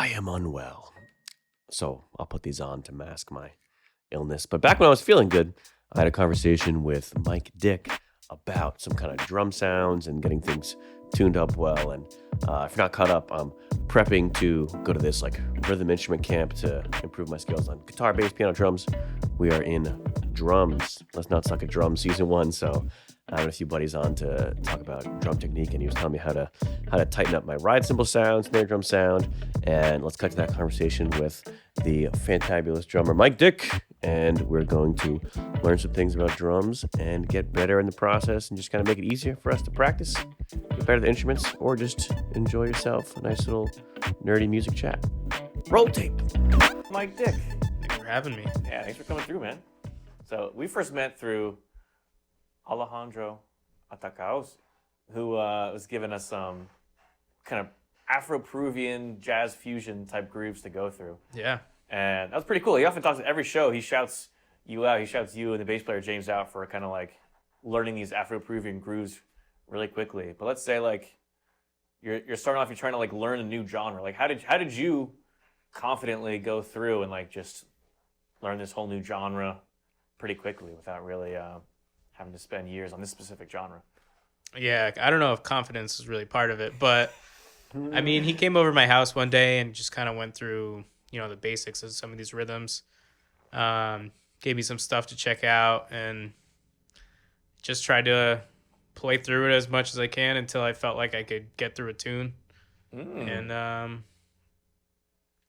I am unwell. So I'll put these on to mask my illness. But back when I was feeling good, I had a conversation with Mike Dick about some kind of drum sounds and getting things tuned up well. And if you're not caught up, I'm prepping to go to this like rhythm instrument camp to improve my skills on guitar, bass, piano, drums. We are in drums. Let's Not Suck at Drums season 1. So I had a few buddies on to talk about drum technique, and he was telling me how to tighten up my ride cymbal sound, snare drum sound. And let's cut to that conversation with the fantabulous drummer Mike Dick, and we're going to learn some things about drums and get better in the process, and just kind of make it easier for us to practice, get better at the instruments, or just enjoy yourself a nice little nerdy music chat. Roll tape. Mike Dick. Thanks for having me. Yeah, thanks for coming through, man. So we first met through Alejandro Atacaos, who was giving us some kind of Afro-Peruvian jazz fusion type grooves to go through. Yeah. And that was pretty cool. He often talks at every show, he shouts you out. He shouts you and the bass player James out for kind of like learning these Afro-Peruvian grooves really quickly. But let's say like you're starting off, you're trying to like learn a new genre. Like how did you confidently go through and like just learn this whole new genre pretty quickly without really having to spend years on this specific genre? Yeah, I don't know if confidence is really part of it, but I mean, he came over to my house one day and just kind of went through, the basics of some of these rhythms. Gave me some stuff to check out and just tried to play through it as much as I can until I felt like I could get through a tune. And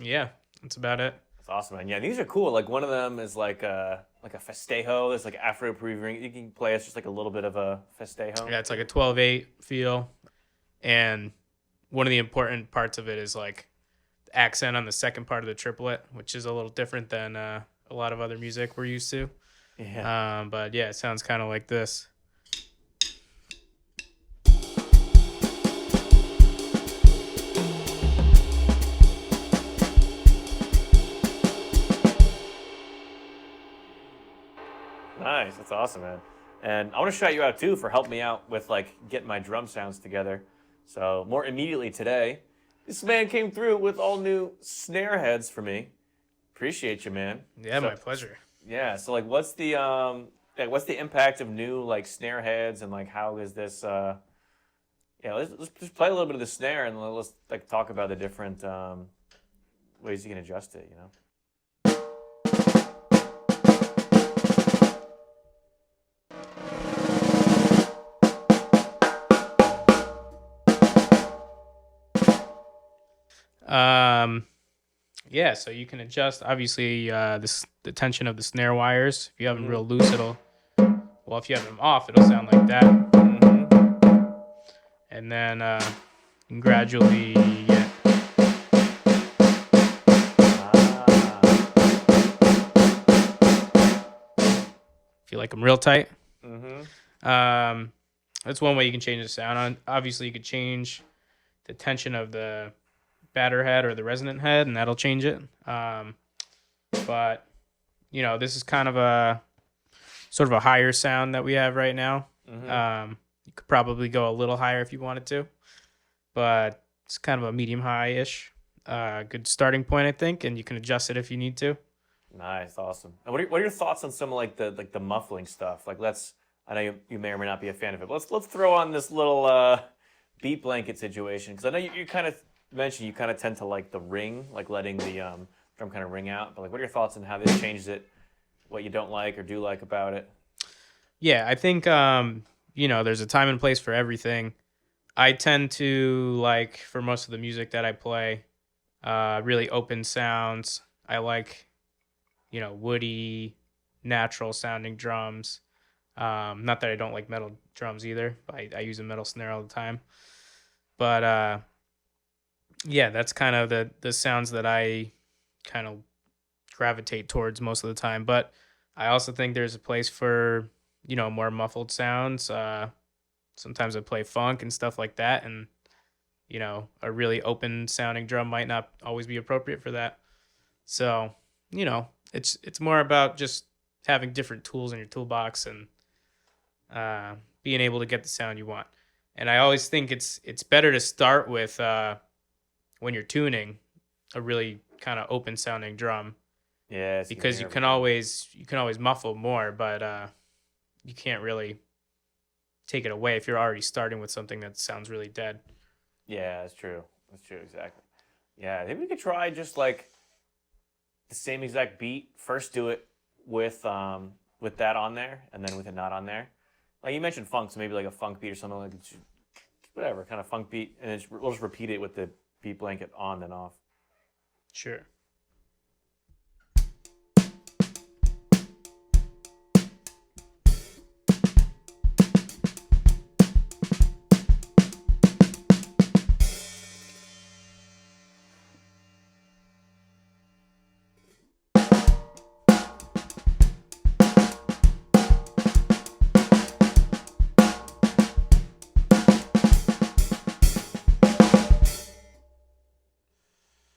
yeah, that's about it. That's awesome, man. Yeah, these are cool. Like one of them is like a festejo. There's like Afro-Peruvian. You can play. It's just like a little bit of a festejo. Yeah, it's like a 12/8 feel, and one of the important parts of it is like the accent on the second part of the triplet, which is a little different than a lot of other music we're used to. Yeah. But yeah, it sounds kind of like this. Nice. That's awesome, man. And I want to shout you out too for helping me out with like getting my drum sounds together. So more immediately today, this man came through with all new snare heads for me. Appreciate you, man. Yeah, my pleasure. Yeah. So like, what's the impact of new like snare heads, and like how is this? Let's just play a little bit of the snare and let's like talk about the different ways you can adjust it. Yeah, so you can adjust obviously the tension of the snare wires. If you have them real loose, if you have them off, it'll sound like that. And then you can gradually feel like I'm real tight. That's one way you can change the sound. Obviously, you could change the tension of the batter head or the resonant head, and that'll change it. But this is kind of a sort of a higher sound that we have right now. You could probably go a little higher if you wanted to, but it's kind of a medium high-ish. Good starting point, I think, and you can adjust it if you need to. Nice, awesome. And what are your thoughts on some of like the muffling stuff? Like I know you may or may not be a fan of it, but let's throw on this little beat blanket situation, because I know you kind of mentioned you kind of tend to like the ring, like letting the drum kind of ring out. But like, what are your thoughts on how this changes it? What you don't like or do like about it? Yeah, I think there's a time and place for everything. I tend to like, for most of the music that I play, really open sounds. I like, woody, natural sounding drums. Not that I don't like metal drums either. I use a metal snare all the time. But yeah, that's kind of the sounds that I kind of gravitate towards most of the time. But I also think there's a place for, more muffled sounds. Sometimes I play funk and stuff like that. And, a really open sounding drum might not always be appropriate for that. So, it's more about just having different tools in your toolbox and being able to get the sound you want. And I always think it's better to start with when you're tuning, a really kind of open sounding drum, Yeah, so you can because hear you can everything. always muffle more, but you can't really take it away if you're already starting with something that sounds really dead. Yeah, that's true. That's true, exactly. Yeah, maybe we could try just like the same exact beat. First, do it with that on there, and then with it not on there. Like you mentioned funk, so maybe like a funk beat or something like whatever kind of funk beat, and we'll just repeat it with the beat blanket on and off. Sure.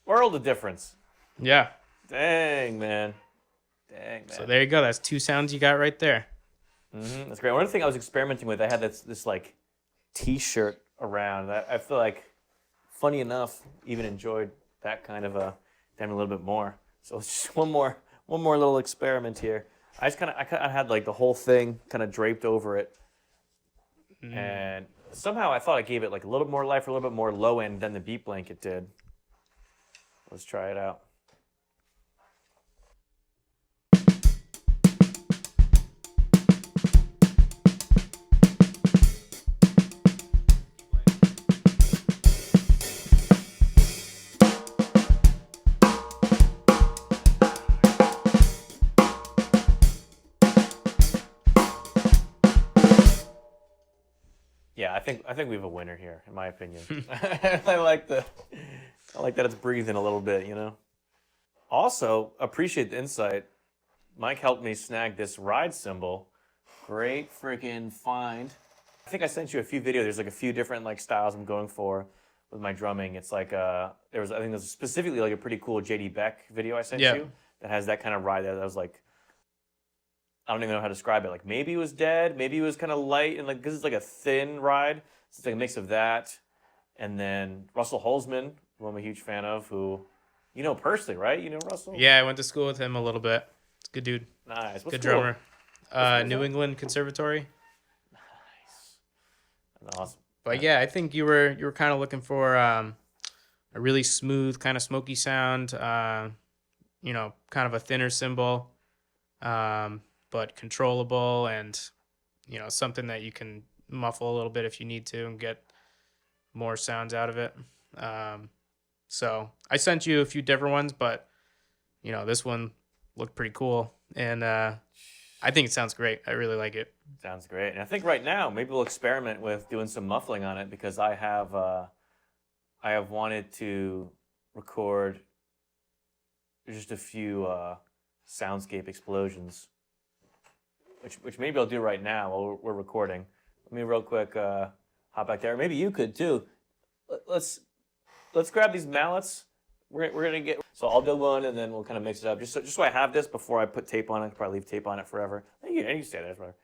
World of difference. Yeah. Dang man, dang So man. there you go. That's two sounds you got right there. That's great. One thing I was experimenting with, I had this like T-shirt around. I feel like, funny enough, even enjoyed that kind of a damn a little bit more. So it's just one more little experiment here. I had like the whole thing kind of draped over it, and somehow I thought I gave it like a little bit more life, a little bit more low end than the beat blanket did. Let's try it out. Yeah, I think we have a winner here, in my opinion. I like the I like that it's breathing a little bit, you know. Also, appreciate the insight. Mike helped me snag this ride cymbal. Great freaking find. I think I sent you a few videos. There's like a few different like styles I'm going for with my drumming. It's like I think there's specifically like a pretty cool JD Beck video I sent Yeah. you that has that kind of ride there. That was like, I don't even know how to describe it. Like maybe it was dead, maybe it was kind of light, and like this is like a thin ride. So it's like a mix of that, and then Russell Holzman, who I'm a huge fan of, who you know personally, right? You know Russell? Yeah, I went to school with him a little bit. It's a good dude. Nice. What Good school? drummer. What school is New that? England Conservatory. Nice. That's awesome. But yeah, I think you were kind of looking for a really smooth, kind of smoky sound. Kind of a thinner cymbal, but controllable, and something that you can muffle a little bit if you need to and get more sounds out of it. So I sent you a few different ones, but this one looked pretty cool, and I think it sounds great. I really like it. Sounds great. And I think right now maybe we'll experiment with doing some muffling on it because I have wanted to record just a few soundscape explosions, which maybe I'll do right now while we're recording. Let me real quick hop back there. Maybe you could too. Let's grab these mallets. We're gonna get. So I'll do one and then we'll kind of mix it up. Just so I have this before I put tape on it. I'll probably leave tape on it forever. You can stay there forever.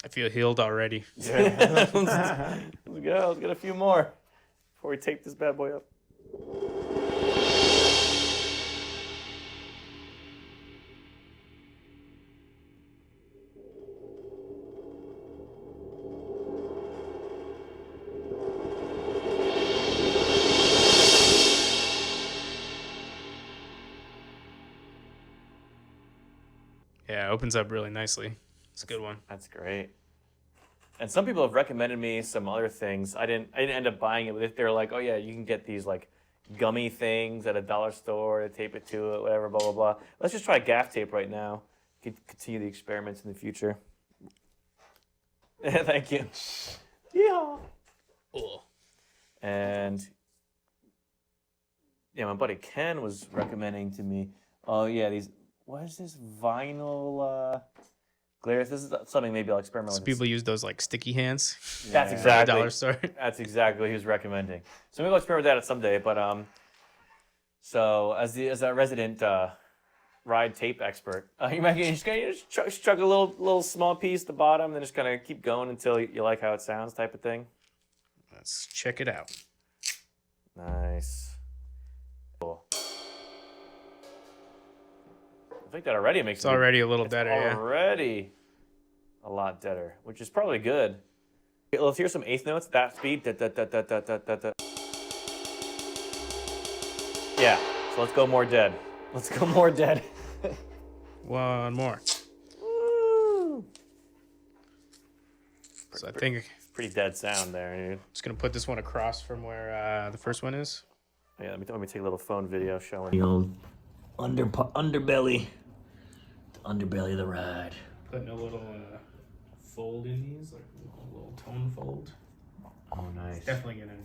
I feel healed already. Yeah. Let's go. Let's get a few more before we tape this bad boy up. Yeah, it opens up really nicely. It's a good one. That's great. And some people have recommended me some other things. I didn't end up buying it, but they're like, oh yeah, you can get these like gummy things at a dollar store to tape it to it, whatever, blah blah blah. Let's just try gaff tape right now. Continue the experiments in the future. Thank you. Yeah. Cool. And yeah, my buddy Ken was recommending to me. Oh yeah, these. What is this vinyl? Glare. This is something maybe I'll experiment So with. people use those like sticky hands. That's at the exactly. dollar store. That's exactly what he was recommending. So maybe I'll experiment with that someday. But so as a resident ride tape expert, you might just chuck a little small piece at the bottom, then just kind of keep going until you like how it sounds, type of thing. Let's check it out. Nice. Cool. I think that already makes It's already a little deader, yeah. Already a lot deader, which is probably good. Okay, let's hear some eighth notes at that speed. Da, da, da, da, da, da, da, da. Yeah, so let's go more dead. Let's go more dead. One more. Woo. So I think Pretty dead sound there, dude. just gonna put this one across from where the first one is. Yeah, let me take a little phone video showing the old underbelly. The underbelly of the ride. Putting a little fold in these, like a little tone fold. Oh, nice. Definitely gonna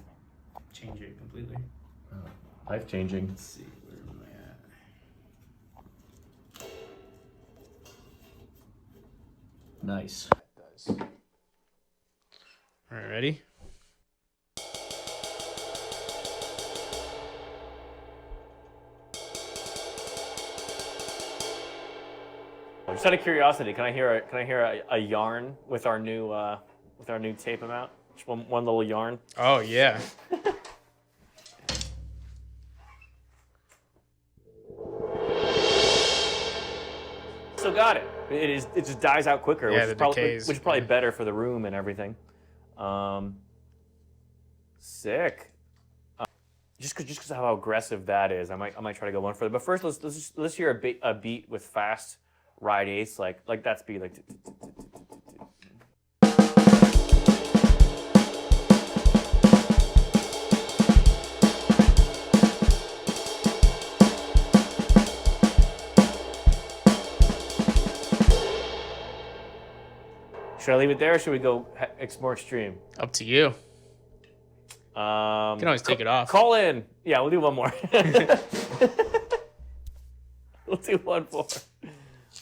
change it completely. Life changing. Let's see, where am I at? Nice. All right, ready? Just out of curiosity, can I hear a yarn with our new tape amount? Just one little yarn. Oh yeah. Still got it. It just dies out quicker, Yeah, which is probably better for the room and everything. Sick. Just because of how aggressive that is, I might try to go one further. But first, let's hear a beat with fast ride eighths, like that speed, like. Should I leave it there, or should we go more extreme? Up to you. You You can always take it off. Call in. Yeah, we'll do one more. We'll do one more.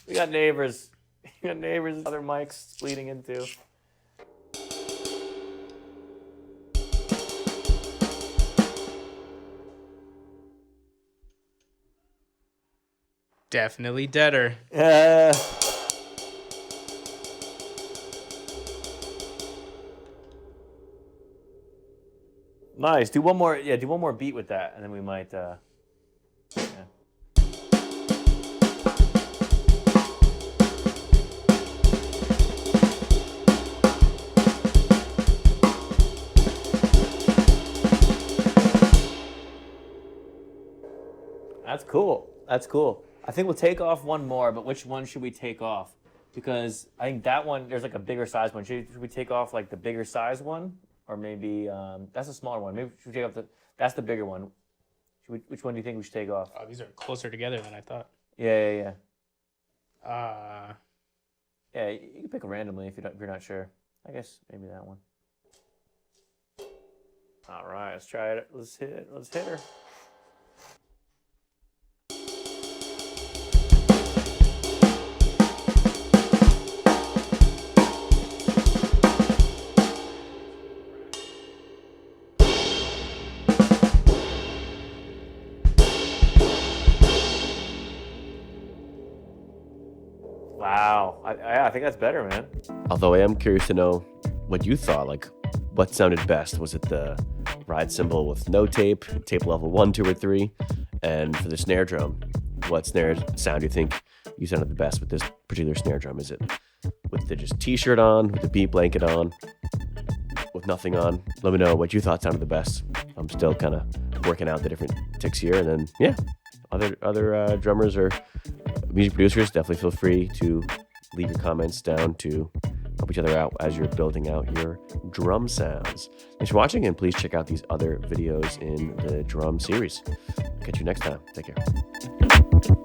We got neighbors. We got neighbors. Other mics bleeding into. Definitely deader. Nice. Do one more. Yeah, do one more beat with that, and then we might. Yeah. That's cool. That's cool. I think we'll take off one more, but which one should we take off? Because I think that one, there's like a bigger size one. Should we take off like the bigger size one? Or maybe, that's a smaller one. Maybe should we take off that's the bigger one. Which one do you think we should take off? Oh, these are closer together than I thought. Yeah. Yeah, you can pick randomly if you're not sure. I guess maybe that one. All right, let's try it. Let's hit her. Wow. I think that's better, man. Although I am curious to know what you thought. Like, what sounded best? Was it the ride cymbal with no tape, tape level 1, 2, or 3? And for the snare drum, what snare sound do you think you sounded the best with this particular snare drum? Is it with the just t-shirt on, with the beat blanket on, with nothing on? Let me know what you thought sounded the best. I'm still kind of working out the different ticks here. And then, yeah, other drummers or music producers, definitely feel free to leave your comments down to help each other out as you're building out your drum sounds. Thanks for watching, and please check out these other videos in the drum series. Catch you next time. Take care.